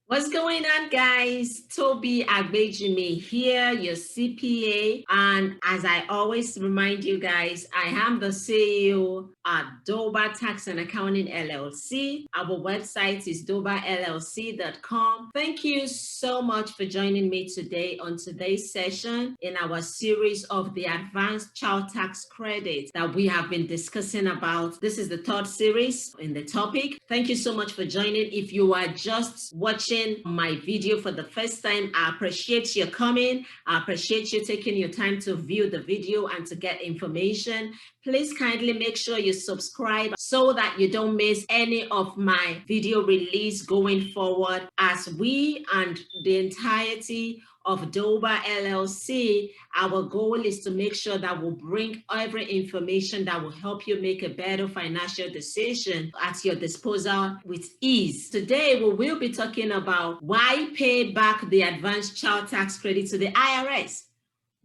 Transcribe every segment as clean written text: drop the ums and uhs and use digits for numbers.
What's going on, guys? Toby Agbejimi here, your CPA. And as I always remind you guys, I am the CEO at Doba Tax and Accounting LLC. Our website is doballc.com. Thank you so much for joining me today on today's session in our series of the Advanced Child Tax Credit that we have been discussing about. This is the third series in the topic. Thank you so much for joining. If you are just watching my video for the first time, I appreciate your coming. I appreciate you taking your time to view the video and to get information. Please kindly make sure you subscribe so that you don't miss any of my video release going forward, as we and the entirety of Doba LLC, our goal is to make sure that we'll bring every information that will help you make a better financial decision at your disposal with ease. Today, we will be talking about why pay back the advanced child tax credit to the IRS.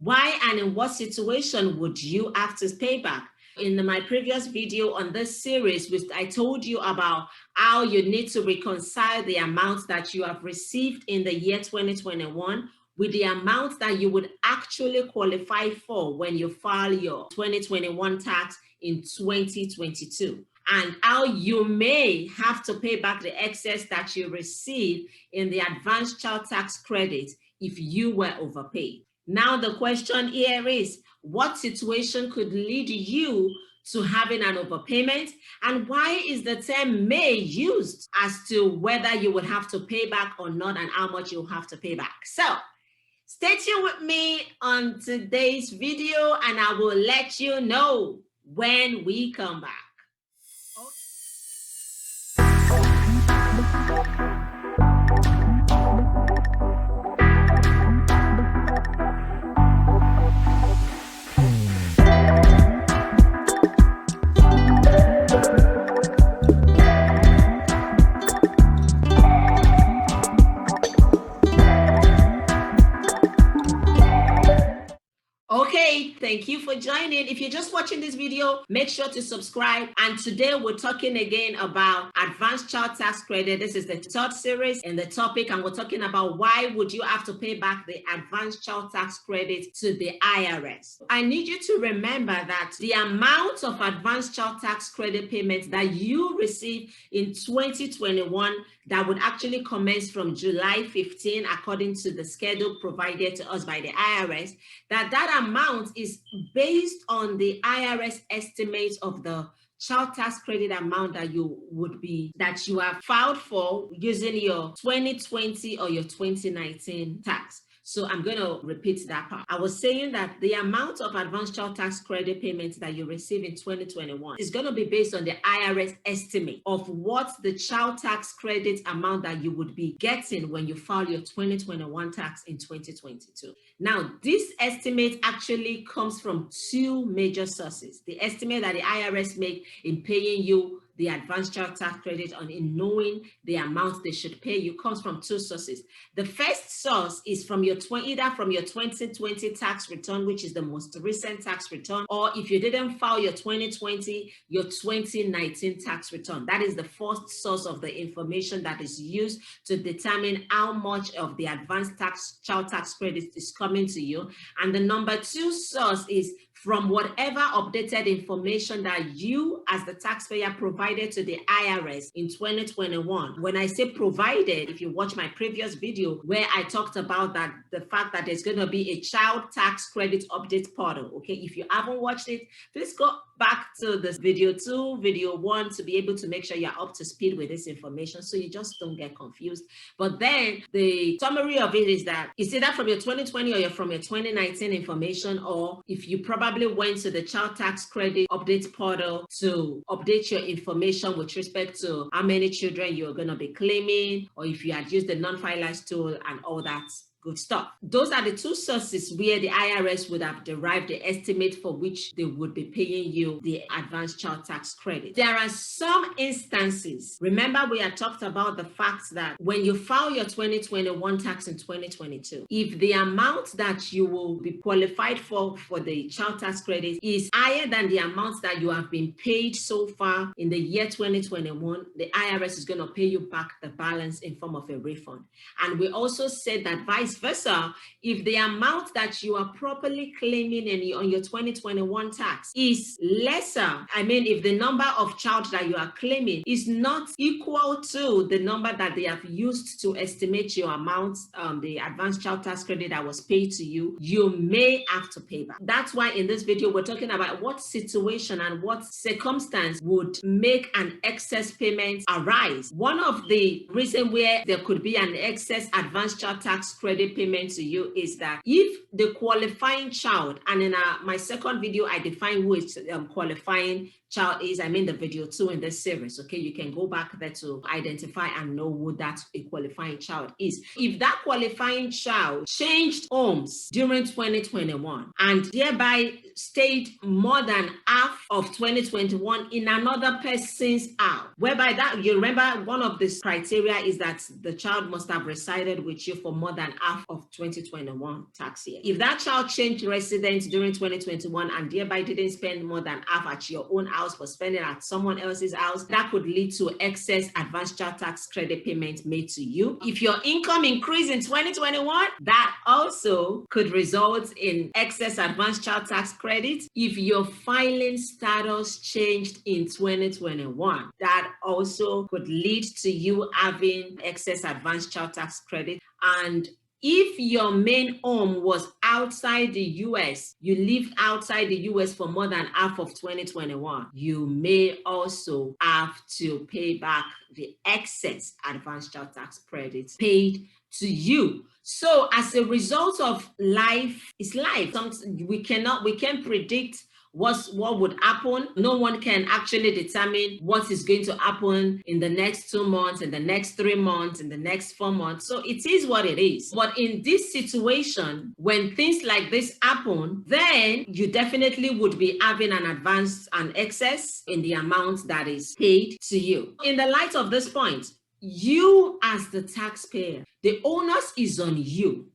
Why and in what situation would you have to pay back? In my previous video on this series, which I told you about how you need to reconcile the amounts that you have received in the year 2021 with the amount that you would actually qualify for when you file your 2021 tax in 2022, and how you may have to pay back the excess that you received in the advanced child tax credit if you were overpaid. Now, the question here is, what situation could lead you to having an overpayment, and why is the term may used as to whether you would have to pay back or not, and how much you'll have to pay back? So stay tuned with me on today's video, and I will let you know when we come back. Okay, thank you for joining. If you're just watching this video, make sure to subscribe. And today we're talking again about advanced child tax credit. This is the third series in the topic, and we're talking about why would you have to pay back the advanced child tax credit to the IRS. I need you to remember that the amount of advanced child tax credit payments that you receive in 2021 that would actually commence from July 15, according to the schedule provided to us by the IRS, that amount is based on the IRS estimate of the child tax credit amount that you have filed for using your 2020 or your 2019 tax. So I'm going to repeat that part. I was saying that the amount of advanced child tax credit payments that you receive in 2021 is going to be based on the IRS estimate of what the child tax credit amount that you would be getting when you file your 2021 tax in 2022. Now, this estimate actually comes from two major sources. The estimate that the IRS make in paying you the advanced child tax credit in knowing the amount they should pay you comes from two sources. The first source is from either from your 2020 tax return, which is the most recent tax return, or if you didn't file your 2020, your 2019 tax return. That is the first source of the information that is used to determine how much of the advanced child tax credit is coming to you. And the number two source is from whatever updated information that you as the taxpayer provided to the IRS in 2021. When I say provided, if you watch my previous video where I talked about that, the fact that there's going to be a child tax credit update portal. Okay, if you haven't watched it, please go back to this video 2, video 1 to be able to make sure you're up to speed with this information so you just don't get confused. But then the summary of it is that it's either from your 2020 or from your 2019 information, or if you probably went to the child tax credit update portal to update your information with respect to how many children you're going to be claiming, or if you had used the non-filers tool and all that Good stuff. Those are the two sources where the IRS would have derived the estimate for which they would be paying you the advanced child tax credit. There are some instances. Remember, we had talked about the fact that when you file your 2021 tax in 2022, if the amount that you will be qualified for the child tax credit is higher than the amount that you have been paid so far in the year 2021, the IRS is going to pay you back the balance in form of a refund. And we also said that vice versa, if the amount that you are properly claiming on your 2021 tax is lesser, I mean, if the number of child that you are claiming is not equal to the number that they have used to estimate your amount, the advanced child tax credit that was paid to you, you may have to pay back. That's why in this video, we're talking about what situation and what circumstance would make an excess payment arise. One of the reasons where there could be an excess advanced child tax credit payment to you is that if the qualifying child, and in my second video, I define who is qualifying child is, I mean the video 2 in this series, okay? You can go back there to identify and know who that qualifying child is. If that qualifying child changed homes during 2021 and thereby stayed more than half of 2021 in another person's house, whereby that, you remember one of these criteria is that the child must have resided with you for more than half of 2021 tax year. If that child changed residence during 2021 and thereby didn't spend more than half at your own house for spending at someone else's house, that could lead to excess advanced child tax credit payments made to you. If your income increased in 2021, that also could result in excess advanced child tax credit. If your filing status changed in 2021, that also could lead to you having excess advanced child tax credit. And if your main home was outside the US, you lived outside the US for more than half of 2021, you may also have to pay back the excess advanced child tax credits paid to you. So as a result of life is life, we can't predict what would happen. No one can actually determine what is going to happen in the next 2 months, in the next 3 months, in the next 4 months. So it is what it is. But in this situation, when things like this happen, then you definitely would be having an excess in the amount that is paid to you. In the light of this point, you as the taxpayer, the onus is on you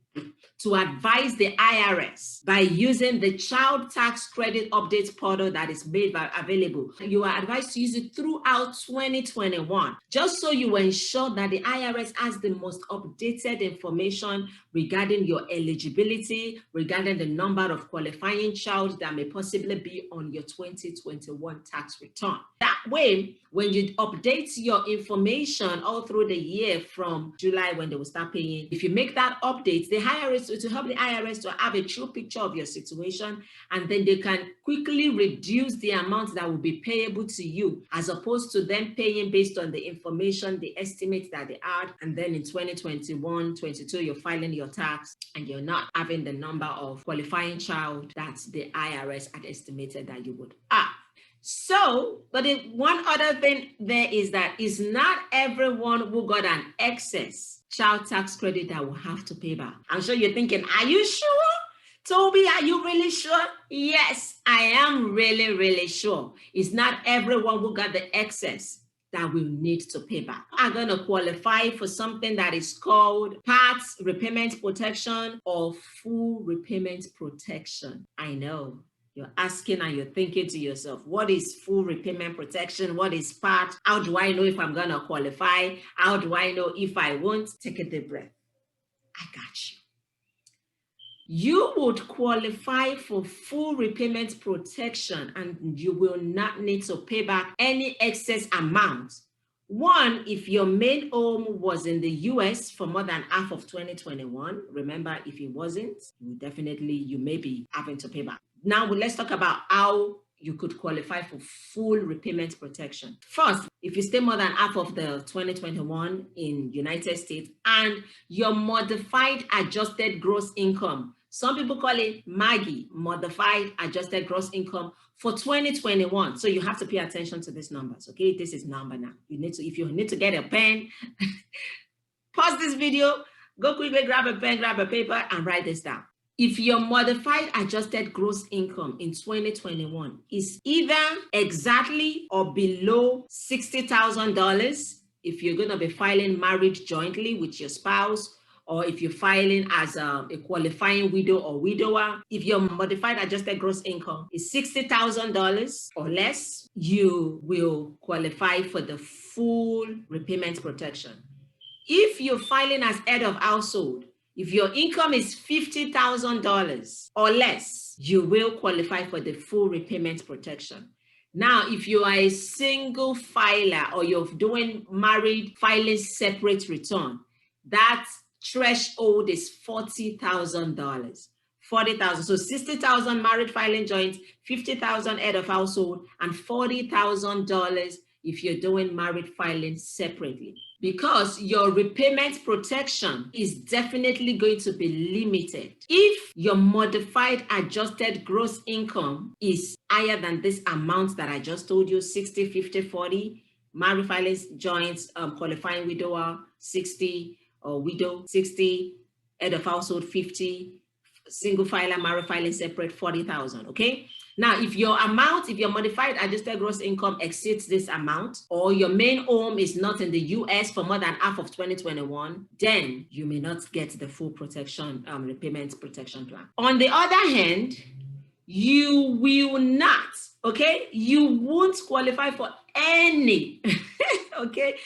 to advise the IRS by using the child tax credit update portal that is made available. You are advised to use it throughout 2021, just so you ensure that the IRS has the most updated information regarding your eligibility, regarding the number of qualifying child that may possibly be on your 2021 tax return. That way, when you update your information all through the year from July when they will start paying, if you make that update, the IRS, to help the IRS to have a true picture of your situation, and then they can quickly reduce the amount that will be payable to you, as opposed to them paying based on the information, the estimates that they had, and then in 2021, 22, you're filing your tax and you're not having the number of qualifying child that the IRS had estimated that you would have. So, but one other thing there is that it's not everyone who got an excess child tax credit that will have to pay back. I'm sure you're thinking, are you sure? Toby, are you really sure? Yes, I am really, really sure. It's not everyone who got the excess that will need to pay back. I'm going to qualify for something that is called part repayment protection or full repayment protection. I know. You're asking and you're thinking to yourself, what is full repayment protection? What is part? How do I know if I'm going to qualify? How do I know if I won't? Take a deep breath. I got you. You would qualify for full repayment protection and you will not need to pay back any excess amount. One, if your main home was in the US for more than half of 2021, remember, if it wasn't, you may be having to pay back. Now, let's talk about how you could qualify for full repayment protection. First, if you stay more than half of the 2021 in United States and your modified adjusted gross income, some people call it MAGI, modified adjusted gross income for 2021. So you have to pay attention to these numbers, okay? This is number now. If you need to get a pen, pause this video, Go quickly, grab a pen, grab a paper, and write this down. If your modified adjusted gross income in 2021 is either exactly or below $60,000, if you're going to be filing married jointly with your spouse, or if you're filing as a qualifying widow or widower, if your modified adjusted gross income is $60,000 or less, you will qualify for the full repayment protection. If you're filing as head of household, if your income is $50,000 or less, you will qualify for the full repayment protection. Now, if you are a single filer or you're doing married filing separate return, that threshold is $40,000. $40,000. So $60,000 married filing joint, $50,000 head of household, and $40,000 if you're doing married filing separately. Because your repayment protection is definitely going to be limited. If your modified adjusted gross income is higher than this amount that I just told you, 60, 50, 40, married filing joints, qualifying widower, 60, or widow, 60, head of household, 50, single filer, married filing separate, 40,000, okay? Now, if your modified adjusted gross income exceeds this amount, or your main home is not in the US for more than half of 2021, then you may not get the full protection, repayment protection plan. On the other hand, you will not, okay? You won't qualify for any, okay?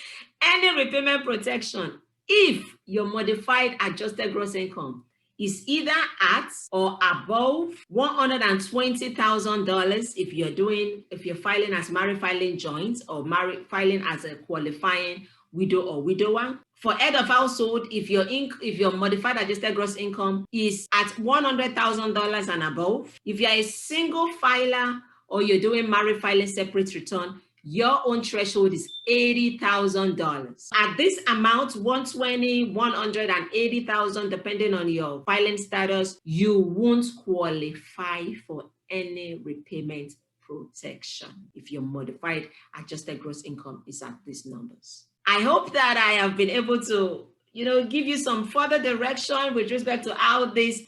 Any repayment protection if your modified adjusted gross income is either at or above $120,000 if you're filing as married filing joint or married filing as a qualifying widow or widower. For head of household, if your modified adjusted gross income is at $100,000 and above, if you're a single filer or you're doing married filing separate return, your own threshold is $80,000. At this amount, 120, 180,000, depending on your filing status, you won't qualify for any repayment protection if your modified adjusted gross income is at these numbers. I hope that I have been able to, give you some further direction with respect to how this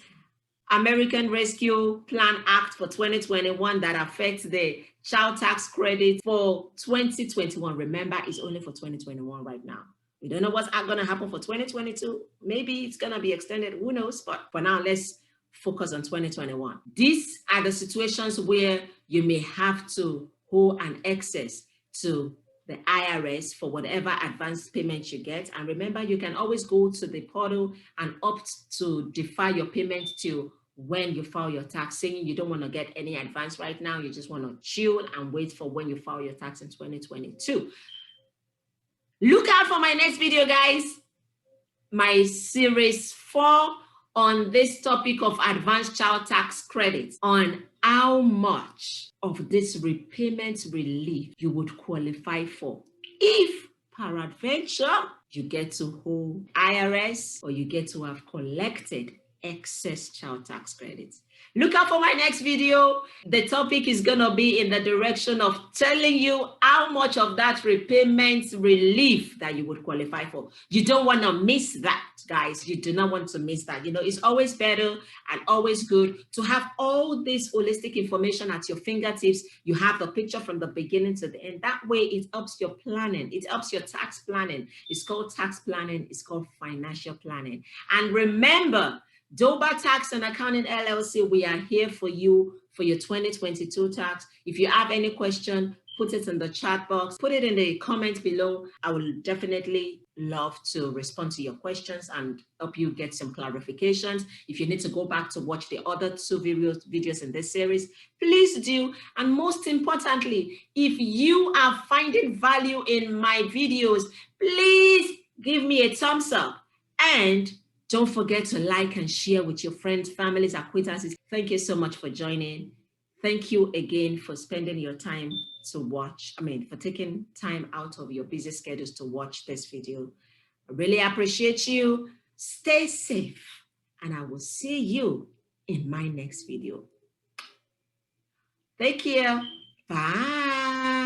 American Rescue Plan Act for 2021 that affects the child tax credit for 2021. Remember, it's only for 2021 right now. We don't know what's going to happen for 2022. Maybe it's going to be extended. Who knows? But for now, let's focus on 2021. These are the situations where you may have to owe an excess to the IRS for whatever advance payment you get. And remember, you can always go to the portal and opt to defer your payment to when you file your tax, saying you don't want to get any advance right now. You just want to chill and wait for when you file your tax in 2022. Look out for my next video, guys. My series 4 on this topic of advanced child tax credit, on how much of this repayment relief you would qualify for if peradventure you get to owe IRS or you get to have collected excess child tax credits. Look out for my next video. The topic is going to be in the direction of telling you how much of that repayment relief that you would qualify for. You don't want to miss that, guys. You do not want to miss that. It's always better and always good to have all this holistic information at your fingertips. You have the picture from the beginning to the end. That way, it helps your planning. It helps your tax planning. It's called tax planning. It's called financial planning. And remember, Doba Tax and Accounting LLC, we are here for you for your 2022 tax. If you have any question, put it in the chat box, put it in the comments below. I will definitely love to respond to your questions and help you get some clarifications. If you need to go back to watch the other 2 videos in this series, please do. And most importantly, if you are finding value in my videos, please give me a thumbs up. And don't forget to like and share with your friends, families, acquaintances. Thank you so much for joining. Thank you again for spending your time to watch. For taking time out of your busy schedules to watch this video. I really appreciate you. Stay safe, and I will see you in my next video. Take care. Bye.